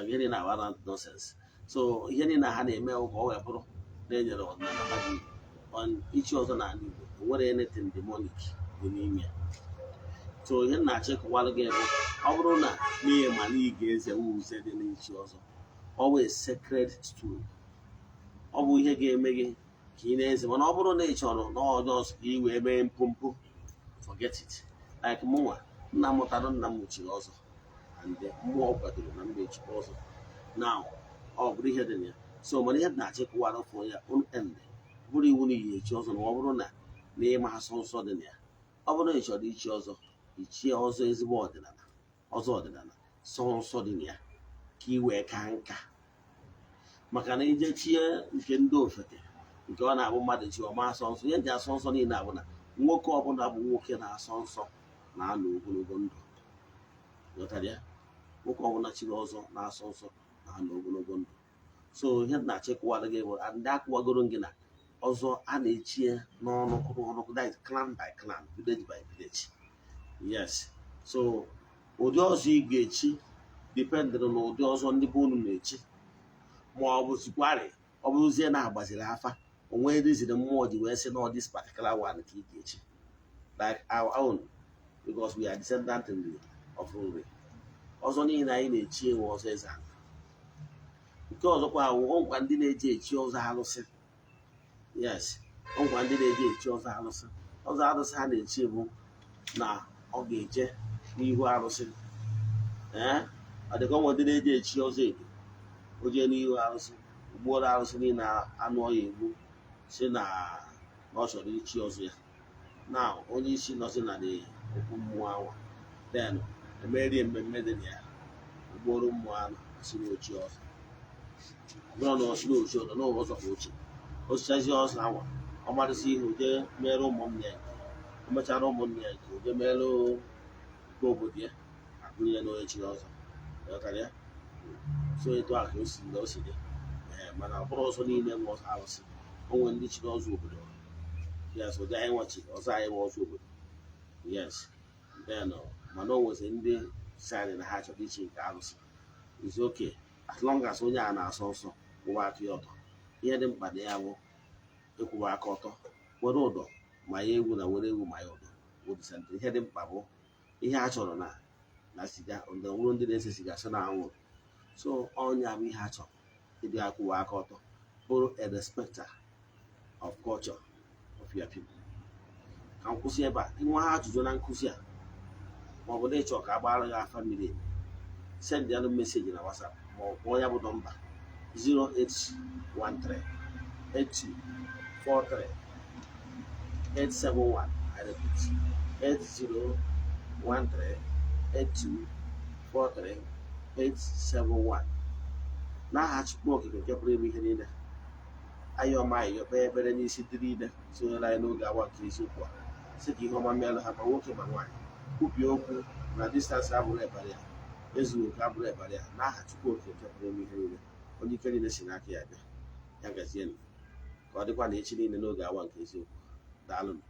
ihe niile abụ na nonsense so ihe niile ha na-eme ụka ọ wee bụrụ na-enyere ọdịnala mmadụ ichi ọzọ n'ala Igbo nwere anything demonic dị n'ime ya so ihe na-achọ ịkọwalụ gị bụ ọ bụrụ na n'ihe ma na ị ga-eze uze dị n'ichi ọzọ always sacred stool ọ bụ ihe ga-eme gị ka ị na-eze mana ọ bụrụ na ị chọrọ n'ọjọọ ọzọ ka ị wee mee mpompo forget it like mụnwa nna m mụtara nna m mụchiri ọzọ and mmụọ kwadoro na mba echikwa ọzọ na ọ bụrụ ihe dị na ya so mana ihe na-achọ ịkọwalụ fụ ya end bụrụ iwu na iyi echi ọzọ na ọ bụrụ na ịma asọ nsọ dị na ya ọ bụrụ na ị chọrọ ichi ọzọ ichie ọzọ ezigbo ọdịnala ọzọ ọdịnala sọ nsọ dị na ya ka ị wee ka nka maka na ije chie nke ndị ofeke nke ọ na-abụ mmadụ chi ọma asọ nsọ ihe ji asọ nsọ niile abụ na nwoke ọbụla bụ nwoke na-asọ nsọ na-anọ ogologo ndụ nwoke ọbụla chiri ọzọ na-asọ nsọ na-anọ ogologo ndụ so ihe na-achịkọwara gị bụ ndị akwụwagoro gị na ọzọ a na-echie n'ọnụ ọnụ that clan by clan village by village yes so ụdị ọzọ ị ga-echi dipendịrị na ụdị ọzọ ndị be unu na-echi ma ọ bụ sikwarị ọ bụrụzie na-agbaziri afa onwe riziri mmụọ ji wee sị na this particular one ka ị ga-echi like our own because we are descendant of Nri ọzọ niile anyị na-echi enwe ọzọ Eze-Ana nke ọzọkwa awụọ nkwa ndị na-eji echi ọzọ alụsị yes nkwa ndị na-eji echi ọzọ alụsị ha na-echi bụ na ọ ga-eje n'ihu arụsị ọ dịka ọnwa ndị na-eji echi ọzọ edo o jee n'ihu arụsị ugbuoro arụsị niile anụ ọya egbu si na ọ chọrọ ichi ọzọ ya na onye isi nọzi na okwu mmụọ awa then emerie mmemme dị na ya ugboro mmụọ anụ si n'ochi ọzọ bụrụ na osi n'ochi ọzọ na ụzọ ka ochie osichazi ọzọ awa ọ marịsị ihe oje mere ụmụnne ya o mechara ụmụnne ya nke oje mere nke obodo ya agụnye na onye chiri ọzọ so etu a ka o si dị mana ọ bụrụ ọzọ niile nwe ọzọ arụsị onwe ndị chiri ọzọ obodo yes ụdị anyị nwachi ọzọ anyị nwe ọzọ obodo yes then mana o nwezi ndị si anyị na ha chọrọ ichi nke arụsị is okay as long as onye a na-asọ nsọ kwụwa aka ya ọtọ ihe dị mkpa na ya bụ ịkwụwa aka ọtọ were ụdọ ma ya egwu na were egwu ma ya ụdọ wodisant ihe dị mkpa bụ ihe a chọrọ na siga ndị nwụrụ ndị na-ese siga so na anwụrụ so ọnya bụ ihe a chọrọ ịdị akwụwa aka ọtọ bụrụ a respecter of culture of your people. Ka m kwụsị ebe a inwe ha ajụjụ na nkụzi a ma ọ bụ na ịchọ ka a gbara ya afa mmiri send ya meseji na WhatsApp ma ọ kpọọ ya bụ nọmba 08138243871. I repeat 8013824381 n'aha Chukwu Okike nke pụrụ ime ihe niile anyị ọma anyị kpee ekpere n'isi dị niile sonyere anyị n'oge awa nke eziokwu a sị ka ihe ọma meelụ ha ma nwoke ma nwaanyị kwupie okwu na distansị abụrụ ebara ya ezuru oke abụrụ ebara ya n'aha Chukwu Okike nke pụrụ ime ihe niile onye ike niile si n'aka ya bịa ya gazienụ ka ọ dịkwa na echi niile n'oge awa nke eziokwu daalụnụ.